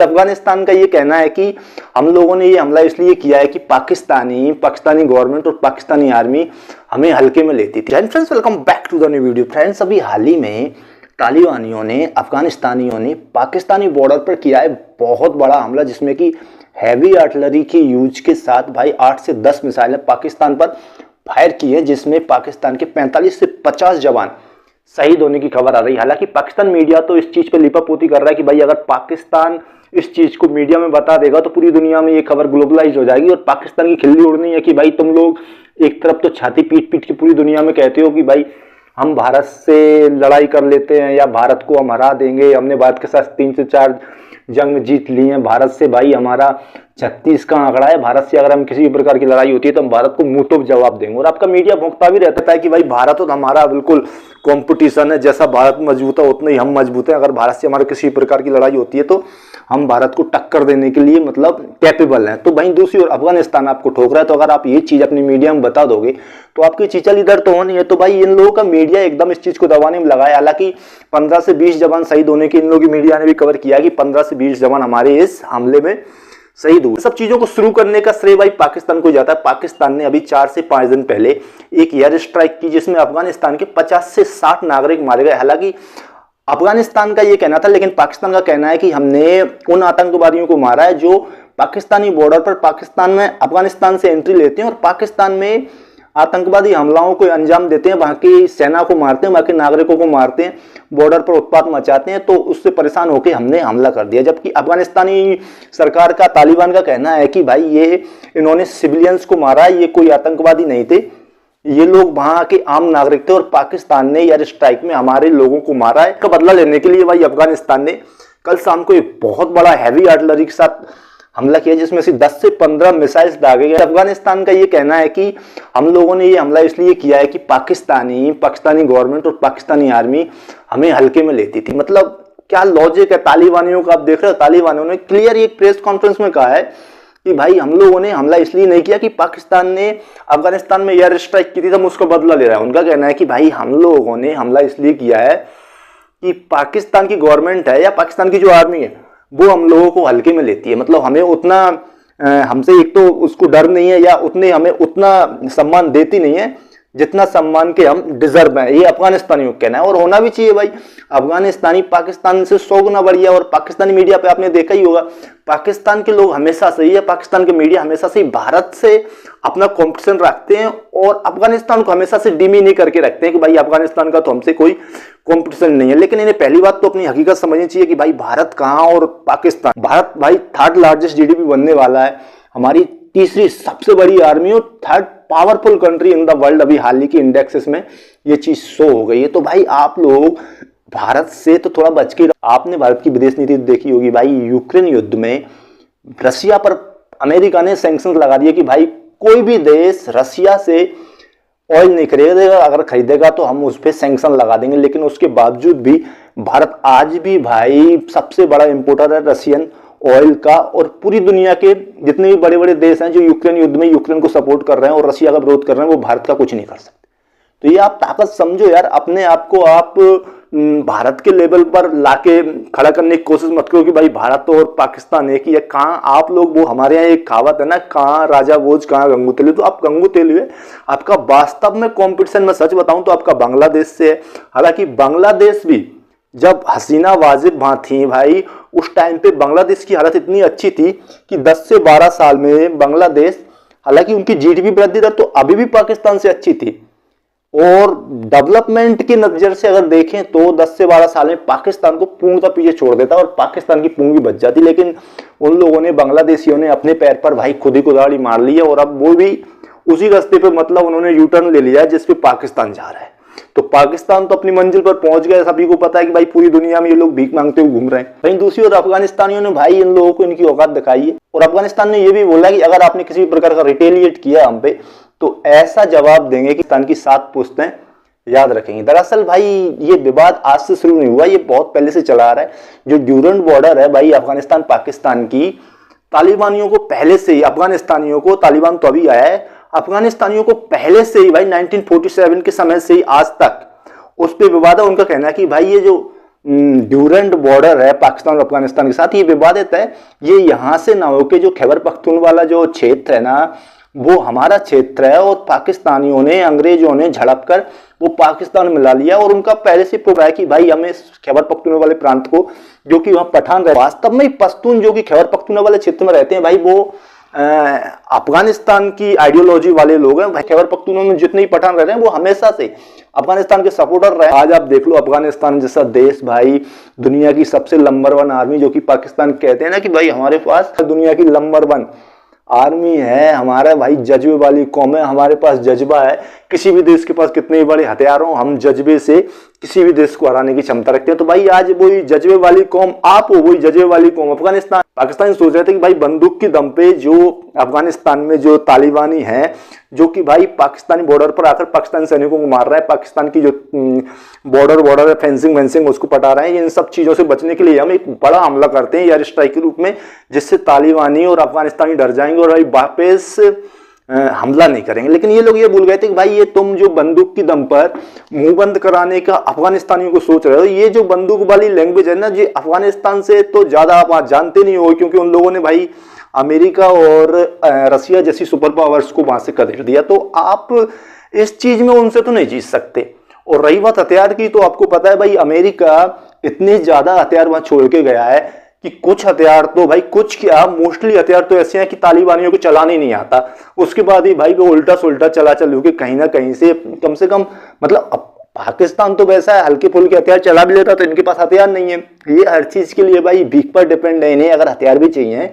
अफगानिस्तान का ये कहना है कि हम लोगों ने ये हमला इसलिए किया है कि पाकिस्तानी गवर्नमेंट और पाकिस्तानी आर्मी हमें हल्के में लेती थी। Friends, welcome back to the new video. Friends, अभी हाल ही में तालिबानियों ने, अफगानिस्तानियों ने पाकिस्तानी बॉर्डर पर किया है बहुत बड़ा हमला, जिसमें कि हैवी आर्टिलरी के यूज के साथ भाई 8 से 10 मिसाइलें पाकिस्तान पर फायर की है, जिसमें पाकिस्तान के 45 से 50 जवान शहीद होने की खबर आ रही है। हालांकि पाकिस्तान मीडिया तो इस चीज पर लिपापोती कर रहा है कि भाई अगर पाकिस्तान इस चीज को मीडिया में बता देगा तो पूरी दुनिया में ये खबर ग्लोबलाइज हो जाएगी और पाकिस्तान की खिल्ली उड़नी है कि भाई तुम लोग एक तरफ तो छाती पीट पीट के पूरी दुनिया में कहते हो कि भाई हम भारत से लड़ाई कर लेते हैं या भारत को हम हरा देंगे, हमने भारत के साथ 3 से 4 जंग जीत ली हैं, भारत से भाई हमारा 36 का आंकड़ा है, भारत से अगर हम किसी भी प्रकार की लड़ाई होती है तो हम भारत को मुंह तोड़ जवाब देंगे। और आपका मीडिया भोंकता भी रहता है कि भाई भारत और हमारा बिल्कुल कंपटीशन है, जैसा भारत मजबूत है उतना ही हम मजबूत हैं, अगर भारत से हमारे किसी प्रकार की लड़ाई होती है तो हम भारत को टक्कर देने के लिए मतलब कैपेबल हैं। तो वहीं दूसरी ओर अफगानिस्तान आपको ठोक रहा है, तो अगर आप ये चीज अपनी मीडिया में बता दोगे तो आपकी चीचल इधर तो होनी है। तो भाई इन लोगों का मीडिया एकदम इस चीज को दबाने में लगा है। हालांकि 15 से 20 जवान शहीद होने की इन लोगों की मीडिया ने भी कवर किया कि 15 से 20 जवान हमारे इस हमले में शहीद हुए। सब चीजों को शुरू करने का श्रेय भाई पाकिस्तान को जाता है। पाकिस्तान ने अभी 4 से 5 दिन पहले एक एयर स्ट्राइक की, जिसमें अफगानिस्तान के 50 से 60 नागरिक मारे गए। हालांकि अफगानिस्तान का ये कहना था, लेकिन पाकिस्तान का कहना है कि हमने उन आतंकवादियों को मारा है जो पाकिस्तानी बॉर्डर पर पाकिस्तान में अफगानिस्तान से एंट्री लेते हैं और पाकिस्तान में आतंकवादी हमलाओं को अंजाम देते हैं, वहां की सेना को मारते हैं, वहां के नागरिकों को मारते हैं, बॉर्डर पर उत्पात मचाते हैं। तो उससे परेशान होकर हमने हमला कर दिया। जबकि अफगानिस्तानी सरकार का, तालिबान का कहना है कि भाई ये इन्होंने सिविलियंस को मारा, ये कोई आतंकवादी नहीं थे, ये लोग वहां के आम नागरिक थे और पाकिस्तान ने एयर स्ट्राइक में हमारे लोगों को मारा है। इसका बदला लेने के लिए भाई अफगानिस्तान ने कल शाम को एक बहुत बड़ा हैवी आर्टिलरी के साथ हमला किया, जिसमें से 10 से 15 मिसाइल्स दागे गए। अफगानिस्तान का ये कहना है कि हम लोगों ने ये हमला इसलिए किया है कि पाकिस्तानी गवर्नमेंट और पाकिस्तानी आर्मी हमें हल्के में लेती थी। मतलब क्या लॉजिक है तालिबानियों का, आप देख रहे हो। तालिबानियों ने क्लियर एक प्रेस कॉन्फ्रेंस में कहा है कि भाई हम लोगों ने हमला इसलिए नहीं किया कि पाकिस्तान ने अफगानिस्तान में एयर स्ट्राइक की थी, हम उसका बदला ले रहा है। उनका कहना है कि भाई हम लोगों ने हमला इसलिए किया है कि पाकिस्तान की गवर्नमेंट है या पाकिस्तान की जो आर्मी है वो हम लोगों को हल्के में लेती है। मतलब हमें उतना, हमसे एक तो उसको डर नहीं है या उतने हमें उतना सम्मान देती नहीं है जितना सम्मान के हम डिजर्व हैं। ये अफगानिस्तानियों का कहना है और होना भी चाहिए भाई। अफगानिस्तानी पाकिस्तान से 100 गुना बढ़िया। और पाकिस्तानी मीडिया पे आपने देखा ही होगा, पाकिस्तान के लोग हमेशा से ही, या पाकिस्तान के मीडिया हमेशा से ही भारत से अपना कॉम्पिटिशन रखते हैं और अफगानिस्तान को हमेशा से डिमी नहीं करके रखते हैं कि भाई अफगानिस्तान का तो हमसे कोई कॉम्पिटिशन नहीं है। लेकिन इन्हें पहली बात तो अपनी हकीकत समझनी चाहिए कि भाई भारत कहाँ और पाकिस्तान। भारत भाई 3rd लार्जेस्ट जीडीपी बनने वाला है, हमारी 3री सबसे बड़ी आर्मी और 3rd powerful country in the world. अभी हाल ही के इंडेक्सेस में ये चीज शो हो गई है। तो भाई आप लोग भारत से तो थोड़ा बच के। आपने भारत की विदेश नीति देखी होगी भाई, यूक्रेन युद्ध में रसिया पर अमेरिका ने सैंक्शन लगा दिए कि भाई कोई भी देश रसिया से ऑयल नहीं खरीदेगा, अगर खरीदेगा तो हम उस पर सैंक्शन लगा देंगे। लेकिन उसके बावजूद भी भारत आज भी भाई सबसे बड़ा इंपोर्टर है रशियन ऑयल का। और पूरी दुनिया के जितने भी बड़े बड़े देश हैं जो यूक्रेन युद्ध में यूक्रेन को सपोर्ट कर रहे हैं और रशिया का विरोध कर रहे हैं, वो भारत का कुछ नहीं कर सकते। तो ये आप ताकत समझो यार, अपने आप को आप भारत के लेवल पर लाके खड़ा करने की कोशिश मत करो कि भाई भारत और पाकिस्तान एक ही है। कहाँ आप लोग, वो हमारे यहाँ एक कहावत है ना, कहाँ राजा भोज कहाँ गंगू तेली। तो आप गंगू तेली है। आपका वास्तव में कंपटीशन में सच बताऊं तो आपका बांग्लादेश से है। हालांकि बांग्लादेश भी जब हसीना वाजिब वहां थी भाई, उस टाइम पे बांग्लादेश की हालत इतनी अच्छी थी कि 10 से 12 साल में बांग्लादेश, हालांकि उनकी जीडीपी वृद्धि दर तो अभी भी पाकिस्तान से अच्छी थी और डेवलपमेंट की नजर से अगर देखें तो 10 से 12 साल में पाकिस्तान को पूंगता पीछे छोड़ देता और पाकिस्तान की पूंगी बच जाती। लेकिन उन लोगों ने, बांग्लादेशियों ने अपने पैर पर भाई खुद ही कुदाड़ी मार ली है और अब वो भी उसी रास्ते पे, मतलब उन्होंने यू टर्न ले लिया है जिसपे पाकिस्तान जा रहा है। तो पाकिस्तान तो अपनी मंजिल पर पहुंच गया। सभी को पता है कि भाई पूरी दुनिया में ये लोग भीख मांगते हुए घूम रहे हैं। वहीं दूसरी ओर अफगानिस्तानियों ने भाई इन लोगों को इनकी औकात दिखाई है और अफगानिस्तान ने ये भी बोला कि अगर आपने किसी भी प्रकार का रिटेलिएट किया हम पे तो ऐसा जवाब देंगे कि पाकिस्तान की 7 पुश्तें याद रखेंगे। दरअसल भाई ये विवाद आज से शुरू नहीं हुआ, ये बहुत पहले से चला आ रहा है। जो ड्यूरेंट बॉर्डर है भाई अफगानिस्तान पाकिस्तान की, तालिबानियों को पहले से ही, अफगानिस्तानियों को, तालिबान तो अभी आया है, अफगानिस्तानियों को पहले से ही भाई 1947 के समय से ही आज तक उस पर विवाद है। उनका कहना है कि भाई ये जो ड्यूरेंट बॉर्डर है पाकिस्तान और अफगानिस्तान के साथ, ये विवादित है। ये यहाँ से ना होके जो खैबर पख्तूनख्वा जो क्षेत्र है ना, वो हमारा क्षेत्र है और पाकिस्तानियों ने, अंग्रेजों ने झड़प कर वो पाकिस्तान मिला लिया और उनका पहले से प्रूव है कि भाई हमें खैबर पख्तूनख्वा वाले प्रांत को, जो कि वहाँ पठान रहे, वास्तव में पश्तून जो कि खैबर पख्तूनख्वा वाले क्षेत्र में रहते हैं भाई, वो अफगानिस्तान की आइडियोलॉजी वाले लोग हैं। खैबर पख्तूनख्वा में जितने ही पठान रह रहे हैं वो हमेशा से अफगानिस्तान के सपोर्टर रहे। आज आप देख लो अफगानिस्तान जैसा देश भाई, दुनिया की सबसे नंबर 1 आर्मी, जो कि पाकिस्तान कहते हैं ना कि भाई हमारे पास दुनिया की नंबर 1 आर्मी है, हमारा भाई जज्बे वाली कौम है, हमारे पास जज्बा है। किसी भी देश के पास कितने ही बड़े हथियार हो, हम जज्बे से किसी भी देश को हराने की क्षमता रखते हैं। तो भाई आज वही जज्बे वाली कौम आप हो, वही जज्बे वाली कौम अफगानिस्तान। पाकिस्तान सोच रहे थे कि भाई बंदूक की दम पे जो अफगानिस्तान में जो तालिबानी है, जो कि भाई पाकिस्तानी बॉर्डर पर आकर पाकिस्तानी सैनिकों को मार रहा है, पाकिस्तान की जो बॉर्डर फेंसिंग उसको पटा रहे हैं, इन सब चीजों से बचने के लिए हम एक बड़ा हमला करते हैं एयर स्ट्राइक के रूप में, जिससे तालिबानी और अफगानिस्तानी डर जाएंगे और भाई वापस हमला नहीं करेंगे। लेकिन ये लोग ये भूल गए थे कि भाई ये तुम जो बंदूक की दम पर मुंह बंद कराने का अफगानिस्तानियों को सोच रहे हो, ये जो बंदूक वाली लैंग्वेज है ना, ये अफगानिस्तान से तो ज्यादा आप जानते नहीं हो, क्योंकि उन लोगों ने भाई अमेरिका और रसिया जैसी सुपर पावर्स को वहां से खदेड़ दिया। तो आप इस चीज में उनसे तो नहीं जीत सकते। और रही बात हथियार की, तो आपको पता है भाई अमेरिका इतने ज्यादा हथियार वहां छोड़ के गया है कि कुछ हथियार तो भाई, कुछ क्या मोस्टली हथियार तो ऐसे हैं कि तालिबानियों को चलाने नहीं आता। उसके बाद ही भाई वो उल्टा सुल्टा चला चलू के कहीं ना कहीं से कम मतलब पाकिस्तान तो वैसा है हल्के फुल्के हथियार चला भी लेता, तो इनके पास हथियार नहीं है। ये हर चीज के लिए भाई भीख पर डिपेंड है। इन्हें अगर हथियार भी चाहिए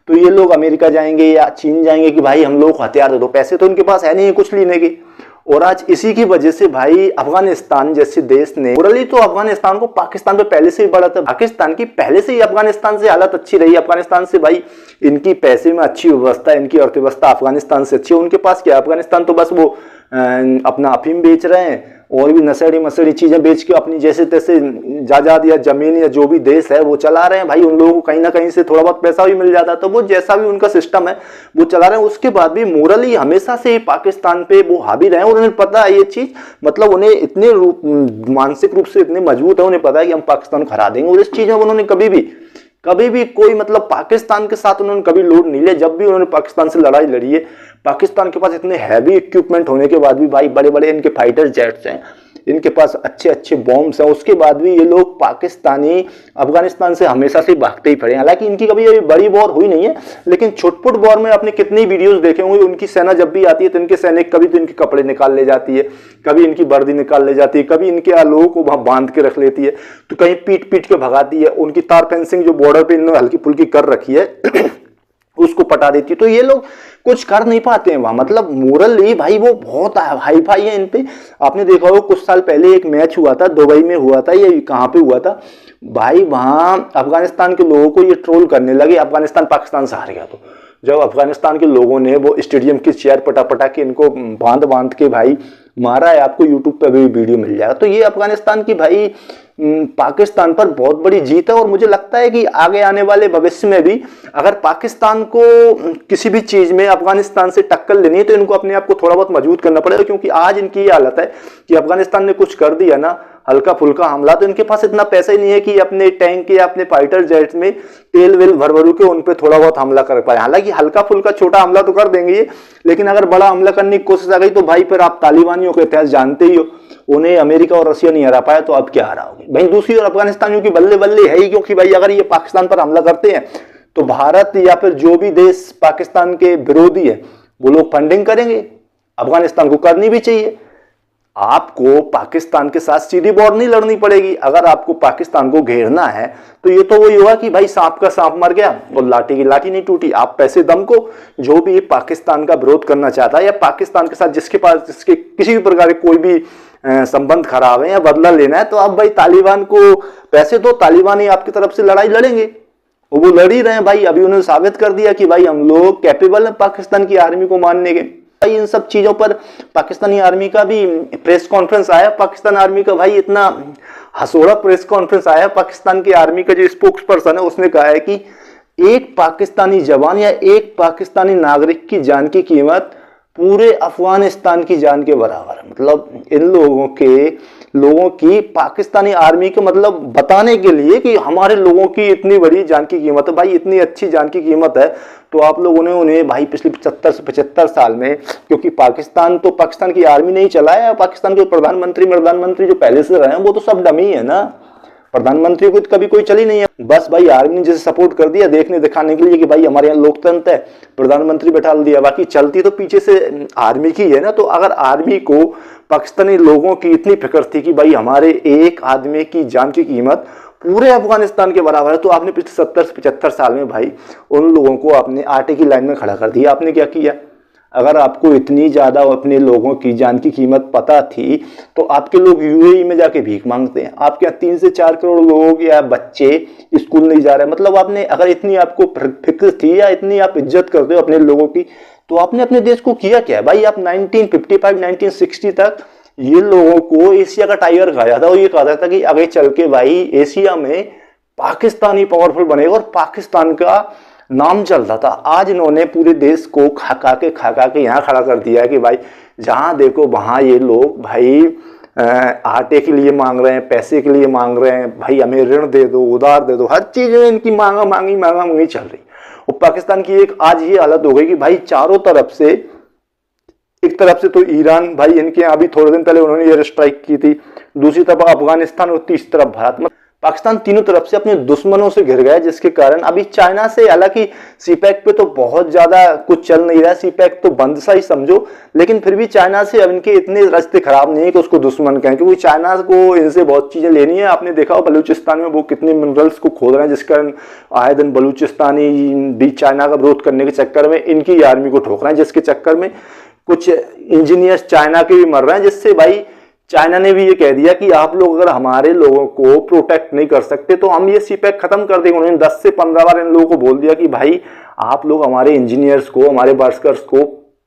तो ये लोग अमेरिका जाएंगे या चीन जाएंगे कि भाई हम लोग हथियार दे दो, पैसे तो उनके पास है नहीं है कुछ लेने के। और आज इसी की वजह से भाई अफगानिस्तान जैसे देश ने ओवरऑली तो अफगानिस्तान को पाकिस्तान पे पहले से ही बढ़ा था। पाकिस्तान की पहले से ही अफगानिस्तान से हालत अच्छी रही। अफगानिस्तान से भाई इनकी पैसे में अच्छी व्यवस्था, इनकी अर्थव्यवस्था अफगानिस्तान से अच्छी है। उनके पास क्या, अफगानिस्तान तो बस वो अपना अफीम बेच रहे हैं और भी नशेड़ी मसेड़ी चीजें बेच के अपनी जैसे तैसे जायदाद या जमीन या जो भी देश है वो चला रहे हैं। भाई उन लोगों को कहीं ना कहीं से थोड़ा बहुत पैसा भी मिल जाता है, तो वो जैसा भी उनका सिस्टम है वो चला रहे हैं। उसके बाद भी मोरली हमेशा से पाकिस्तान पे वो हावी रहे और उन्हें पता है ये चीज, मतलब उन्हें इतने मानसिक रूप से इतने मजबूत है, उन्हें पता है कि हम पाकिस्तान को हरा देंगे। और इस चीज में उन्होंने कभी भी कोई मतलब पाकिस्तान के साथ उन्होंने कभी लोड नहीं लिया। जब भी उन्होंने पाकिस्तान से लड़ाई लड़ी है, पाकिस्तान के पास इतने हैवी इक्विपमेंट होने के बाद भी भाई, बड़े बड़े इनके फाइटर जेट्स हैं, इनके पास अच्छे अच्छे बॉम्ब्स हैं, उसके बाद भी ये लोग पाकिस्तानी अफगानिस्तान से हमेशा से भागते ही पड़े। हालांकि इनकी कभी अभी बड़ी वॉर हुई नहीं है, लेकिन छोटपुट वॉर में आपने कितनी वीडियोस देखे होंगे, उनकी सेना जब भी आती है तो इनके सैनिक कभी तो इनके कपड़े निकाल ले जाती है, कभी इनकी वर्दी निकाल ले जाती है, कभी इनके लोगों को वहां बांध के रख लेती है, तो कहीं पीट पीट के भगाती है। उनकी तार फेंसिंग जो बॉर्डर पे इन्होंने हल्की फुल्की कर रखी है उसको पटा देती है। तो ये लोग कुछ कर नहीं पाते हैं वहां, मतलब मोरली भाई वो बहुत हाई फाई है इन पे। आपने देखा होगा कुछ साल पहले एक मैच हुआ था, दुबई में हुआ था, ये कहां पे हुआ था भाई, वहां अफगानिस्तान के लोगों को ये ट्रोल करने लगे, अफगानिस्तान पाकिस्तान से हार गया। तो जब अफगानिस्तान के लोगों ने वो स्टेडियम की चेयर पटा के इनको बांध के भाई मारा है, आपको यूट्यूब पे भी वीडियो मिल जाएगा। तो ये अफगानिस्तान की भाई पाकिस्तान पर बहुत बड़ी जीत है। और मुझे लगता है कि आगे आने वाले भविष्य में भी अगर पाकिस्तान को किसी भी चीज में अफगानिस्तान से टक्कर लेनी है तो इनको अपने आप को थोड़ा बहुत मजबूत करना पड़ेगा, क्योंकि आज इनकी ये हालत है कि अफगानिस्तान ने कुछ कर दिया ना हल्का फुल्का हमला, तो इनके पास इतना पैसा ही नहीं है कि अपने टैंक या अपने फाइटर जेट्स में तेल वेल भर के उन पे थोड़ा बहुत हमला कर पाए। हालांकि हल्का फुल्का छोटा हमला तो कर देंगे, लेकिन अगर बड़ा हमला करने की कोशिश आ गई तो भाई फिर आप तालिबानियों का इतिहास जानते ही हो, उन्हें अमेरिका और रशिया नहीं हरा पाया, तो अब क्या हराओगे भाई। दूसरी ओर अफगानिस्तानियों की बल्ले बल्ले है ही, क्योंकि भाई अगर ये पाकिस्तान पर हमला करते हैं तो भारत या फिर जो भी देश पाकिस्तान के विरोधी है वो लोग फंडिंग करेंगे। अफगानिस्तान को करनी भी चाहिए। आपको पाकिस्तान के साथ सीधी वॉर नहीं लड़नी पड़ेगी। अगर आपको पाकिस्तान को घेरना है तो ये तो वही हुआ कि भाई सांप का सांप मर गया और लाठी की लाठी नहीं टूटी। आप पैसे दम को जो भी पाकिस्तान का विरोध करना चाहता है या पाकिस्तान के साथ जिसके किसी भी प्रकार के कोई भी संबंध खराब है या बदला लेना है, तो आप भाई तालिबान को पैसे दो, तालिबान ही आपकी तरफ से लड़ाई लड़ेंगे। वो लड़ ही रहे हैं भाई। अभी उन्होंने साबित कर दिया कि भाई हम लोग कैपेबल हैं पाकिस्तान की आर्मी को मानने के। भाई इन सब चीजों पर पाकिस्तानी आर्मी का भी प्रेस कॉन्फ्रेंस आया। पाकिस्तान आर्मी का भाई इतना हंसोड़ा प्रेस कॉन्फ्रेंस आया। पाकिस्तान की आर्मी का जो स्पोक्स पर्सन है उसने कहा है कि एक पाकिस्तानी जवान या एक पाकिस्तानी नागरिक की जान की कीमत पूरे अफगानिस्तान की जान के बराबर है। मतलब इन लोगों के लोगों की पाकिस्तानी आर्मी के मतलब बताने के लिए कि हमारे लोगों की इतनी बड़ी जान की कीमत है। भाई इतनी अच्छी जान की कीमत है तो आप लोगों ने उन्हें भाई पिछले 75 से 75 साल में, क्योंकि पाकिस्तान की आर्मी नहीं चलाया, पाकिस्तान के प्रधानमंत्री जो पहले से रहे हैं वो तो सब डमी है ना, प्रधानमंत्री को कभी कोई चली नहीं है। बस भाई आर्मी ने जैसे सपोर्ट कर दिया देखने दिखाने के लिए कि भाई हमारे यहाँ लोकतंत्र है, प्रधानमंत्री बैठा दिया, बाकी चलती तो पीछे से आर्मी की है ना। तो अगर आर्मी को पाकिस्तानी लोगों की इतनी फिक्र थी कि भाई हमारे एक आदमी की जान की कीमत पूरे अफगानिस्तान के बराबर है, तो आपने पिछले 70 से 75 साल में भाई उन लोगों को आपने आटे की लाइन में खड़ा कर दिया। आपने क्या किया? अगर आपको इतनी ज्यादा अपने लोगों की जान की कीमत पता थी तो आपके लोग यूएई में जाके भीख मांगते हैं। आपके यहाँ 3 से 4 करोड़ लोग या बच्चे स्कूल नहीं जा रहे, मतलब आपने अगर इतनी आपको फिक्र थी या इतनी आप इज्जत करते हो अपने लोगों की, तो आपने अपने देश को किया क्या भाई? आप 1955 1960 तक ये लोगों को एशिया का टाइगर कहा जाता और ये कहा जाता कि आगे चल के भाई एशिया में पाकिस्तान ही पावरफुल बनेगा और पाकिस्तान का नाम चल रहा था। आज इन्होंने पूरे देश को खा के यहाँ खड़ा कर दिया है कि भाई जहां देखो वहां ये लोग भाई आटे के लिए मांग रहे हैं, पैसे के लिए मांग रहे हैं, भाई हमें ऋण दे दो, उधार दे दो, हर चीज में इनकी मांगा मांगी चल रही। और पाकिस्तान की एक आज ये हालत हो गई कि भाई चारों तरफ से, एक तरफ से तो ईरान, भाई इनके यहाँ अभी थोड़े दिन पहले उन्होंने एयर स्ट्राइक की थी, दूसरी तरफ अफगानिस्तान और तीसरी तरफ भारत। पाकिस्तान तीनों तरफ से अपने दुश्मनों से घिर गया, जिसके कारण अभी चाइना से, हालांकि सीपैक पे तो बहुत ज्यादा कुछ चल नहीं रहा है, सीपैक तो बंद सा ही समझो, लेकिन फिर भी चाइना से अब इनके इतने रास्ते खराब नहीं है कि उसको दुश्मन कहें, क्योंकि चाइना को इनसे बहुत चीजें लेनी है। आपने देखा हो बलूचिस्तान में वो कितने मिनरल्स को खोद रहे हैं, जिस कारण आए दिन बलूचिस्तानी भी चाइना का विरोध करने के चक्कर में इनकी आर्मी को ठोक रहे हैं, जिसके चक्कर में कुछ इंजीनियर्स चाइना के भी मर रहे हैं, जिससे भाई चाइना ने भी ये कह दिया कि आप लोग अगर हमारे लोगों को प्रोटेक्ट नहीं कर सकते तो हम ये सीपैक खत्म कर देंगे। उन्होंने 10 से 15 बार इन लोगों को बोल दिया कि भाई आप लोग हमारे इंजीनियर्स को, हमारे वर्कर्स को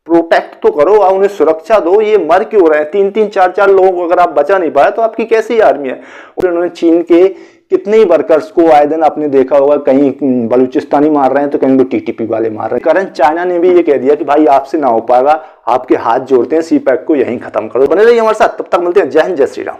प्रोटेक्ट तो करो, आप उन्हें सुरक्षा दो, ये मर क्यों रहे हैं? 3-3 4-4 लोगों को अगर आप बचा नहीं पाए तो आपकी कैसी आर्मी है? और उन्होंने चीन के कितने ही वर्कर्स को आए दिन आपने देखा होगा, कहीं बलूचिस्तानी मार रहे हैं तो कहीं को टीटीपी वाले मार रहे हैं। कारण चाइना ने भी ये कह दिया कि भाई आपसे ना हो पाएगा, आपके हाथ जोड़ते हैं, सीपैक को यहीं खत्म करो। बने रहिए हमारे साथ, तब तक मिलते हैं। जय हिंद, जय श्री राम।